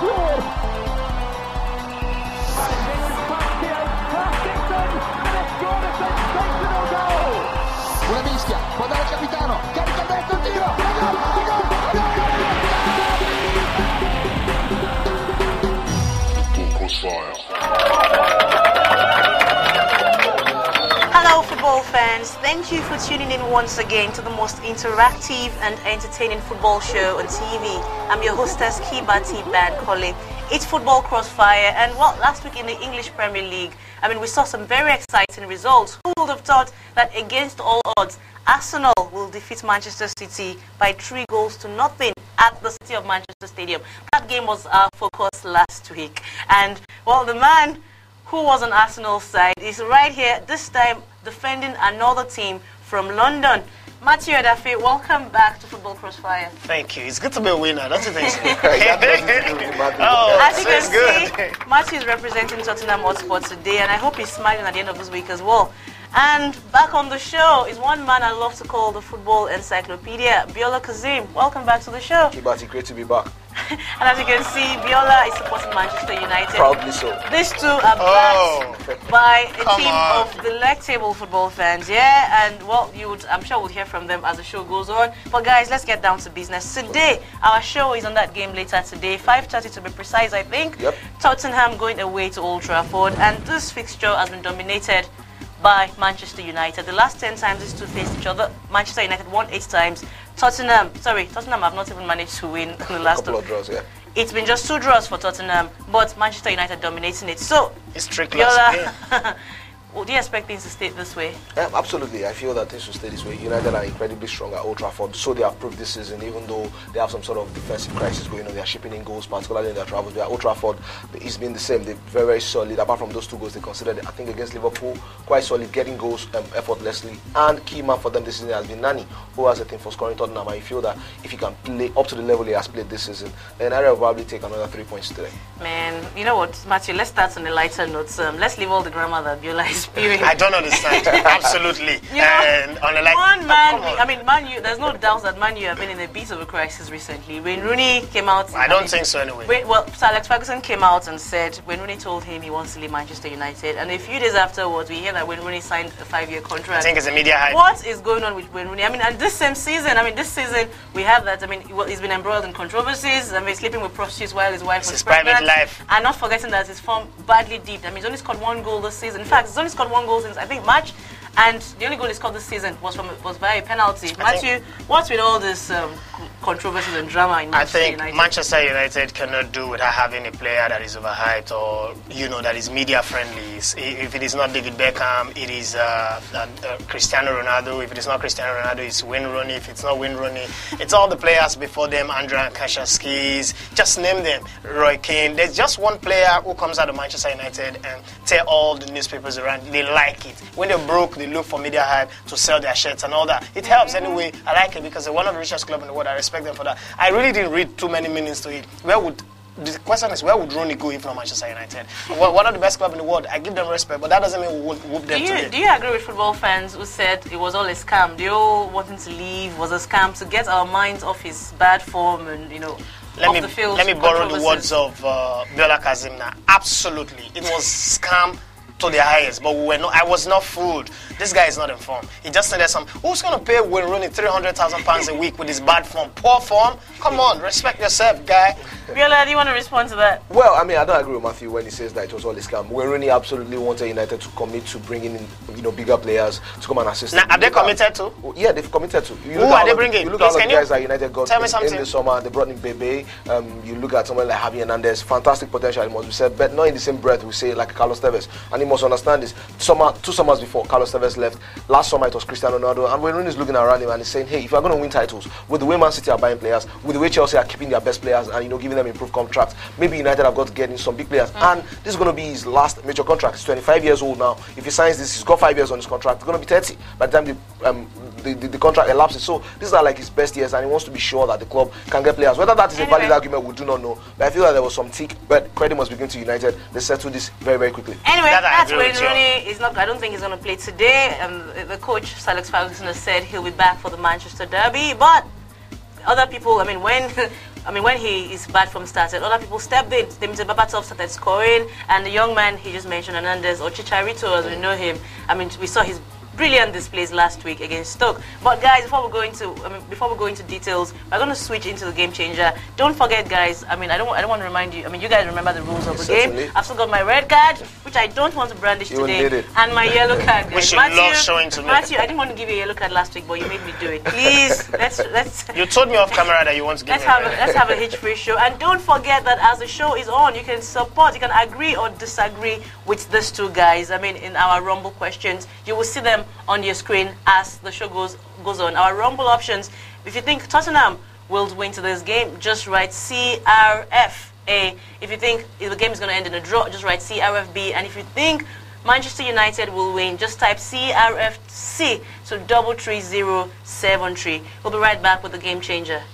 Una mischia, può dare il capitano, carica dentro il tiro, Hello football fans, thank you for tuning in once again to the most interactive and entertaining football show on TV. I'm your hostess Kibati Bankole. It's Football Crossfire, and well, last week in the English Premier League, we saw some very exciting results. Who would have thought that against all odds, Arsenal will defeat Manchester City by 3-0 at the City of Manchester Stadium. That game was our focus last week. And, well, the man who was on Arsenal's side is right here, this time defending another team from London. Matthew Adafe, welcome back to Football Crossfire. Thank you. It's good to be a winner, don't you think? As you can see, Matthew is representing Tottenham Hotspur today, and I hope he's smiling at the end of this week as well. And back on the show is one man I love to call the football encyclopedia, Biola Kazim. Welcome back to the show. Kibati, great to be back. And as you can see, Biola is supporting Manchester United. Proudly so. These two are backed by a team of delectable football fans, yeah? And, well, I'm sure we'll hear from them as the show goes on. But, guys, let's get down to business. Today, our show is on that game later today, 5:30 to be precise, I think. Yep. Tottenham going away to Old Trafford. And this fixture has been dominated by Manchester United. The last 10 times these two faced each other, Manchester United won 8 times. Tottenham have not even managed to win in the last couple of draws, yeah. It's been just 2 draws for Tottenham, but Manchester United dominating it. So, it's tricky. Would you expect things to stay this way? Absolutely. I feel that things will stay this way. United are incredibly strong at Old Trafford, so they have proved this season, even though they have some sort of defensive crisis going on. They are shipping in goals, particularly in their travels. At Old Trafford, it's been the same. They're very, very solid. Apart from those 2 goals they considered, I think, against Liverpool, quite solid, getting goals effortlessly. And key man for them this season has been Nani, who has a thing for scoring Tottenham. I feel that if he can play up to the level he has played this season, then United will probably take another 3 points today. Man, you know what, Matthew, let's start on a lighter note. Let's leave all the grammar that Biola is spewing. I don't understand. Absolutely. And on a Man U, there's no doubt that Man U have been in a bit of a crisis recently. When Rooney came out... I don't think so anyway. Sir Alex Ferguson came out and said, when Rooney told him he wants to leave Manchester United, and a few days afterwards, we hear that when Rooney signed a 5-year contract... I think it's a media hype. What is going on with Wayne Rooney? And this same season, this season, we have that, he's been embroiled in controversies, he's sleeping with prostitutes while his wife was pregnant. His private life. And not forgetting that his form badly dipped. He's only scored 1 goal this season. In fact, he's only scored 1 goal since, I think, March. And the only goal he scored this season was via a penalty. Matthew, what's with all this controversies and drama in Manchester United? I think Manchester United cannot do without having a player that is overhyped or, that is media friendly. If it is not David Beckham, it is Cristiano Ronaldo. If it is not Cristiano Ronaldo, it's Wayne Rooney. If it's not Wayne Rooney, it's all the players before them, Andrea Kashashkis, just name them, Roy Keane. There's just one player who comes out of Manchester United and tell all the newspapers around they like it. When they're broke, they look for media hype to sell their shirts and all that. It helps anyway. I like it because they're one of the richest clubs in the world. I respect them for that. I really didn't read too many meanings to it. The question is, where would Rooney go if not Manchester United? One of the best clubs in the world. I give them respect, but that doesn't mean we won't whoop them today. Do you agree with football fans who said it was all a scam? They all wanting to leave was a scam to get our minds off his bad form and, off the field. Let me borrow the words of Biola Kazim now. Absolutely. It was scam to the highest, but I was not fooled. This guy is not informed. He just said some. Who's going to pay Wayne Rooney £300,000 a week with his bad form, poor form? Come on, respect yourself, guy. Biola, do you want to respond to that? Well, I don't agree with Matthew when he says that it was all a scam. Wayne Rooney absolutely wanted United to commit to bringing in, bigger players to come and assist. Now, have they committed to? Yeah, they've committed to. Who are they bringing? You look at all the guys that United got in the summer. They brought in Bebe. You look at someone like Javi Hernandez. Fantastic potential, it must be said, but not in the same breath we say like Carlos Tevez. And he must understand this. 2 summers before Carlos Tevez left, last summer it was Cristiano Ronaldo, and Wayne Rooney is looking around him and he's saying, hey, if you're going to win titles, with the way Man City are buying players, with the way Chelsea are keeping their best players and giving them improved contracts, maybe United have got to get in some big players. And this is going to be his last major contract. He's 25 years old now. If he signs this, he's got 5 years on his contract. It's going to be 30 by the time the contract elapses. So these are like his best years, and he wants to be sure that the club can get players. Whether that is a valid argument, we do not know. But I feel that there was some tick, but credit must be given to United. They settled this very, very quickly. Anyway, that's Wayne Rooney is not. I don't think he's going to play today. The coach, Sir Alex Ferguson, has said he'll be back for the Manchester derby. But other people, when I mean, when his bad form started, other people stepped in. Demite Babatov started scoring, and the young man he just mentioned, Hernandez, or Chicharito, as we know him. I mean, we saw his brilliant displays last week against Stoke. But guys, before we go into details, we're going to switch into the game changer. Don't forget, guys. I mean, I don't want to remind you. I mean, you guys remember the rules of the game. I've still got my red card, which I don't want to brandish today, and my yellow card. Guys. Which you love showing to me. Matthew, I didn't want to give you a yellow card last week, but you made me do it. Please, let's. You told me off camera that you want to give me. Let's have a hitch-free show, and don't forget that as the show is on, you can support, you can agree or disagree with these two guys. I mean, in our Rumble questions, you will see them on your screen as the show goes on. Our Rumble options: if you think Tottenham will win to this game, just write CRFA. If you think the game is going to end in a draw, just write CRFB. And if you think Manchester United will win, just type CRFC, so 33073. We'll be right back with the game changer.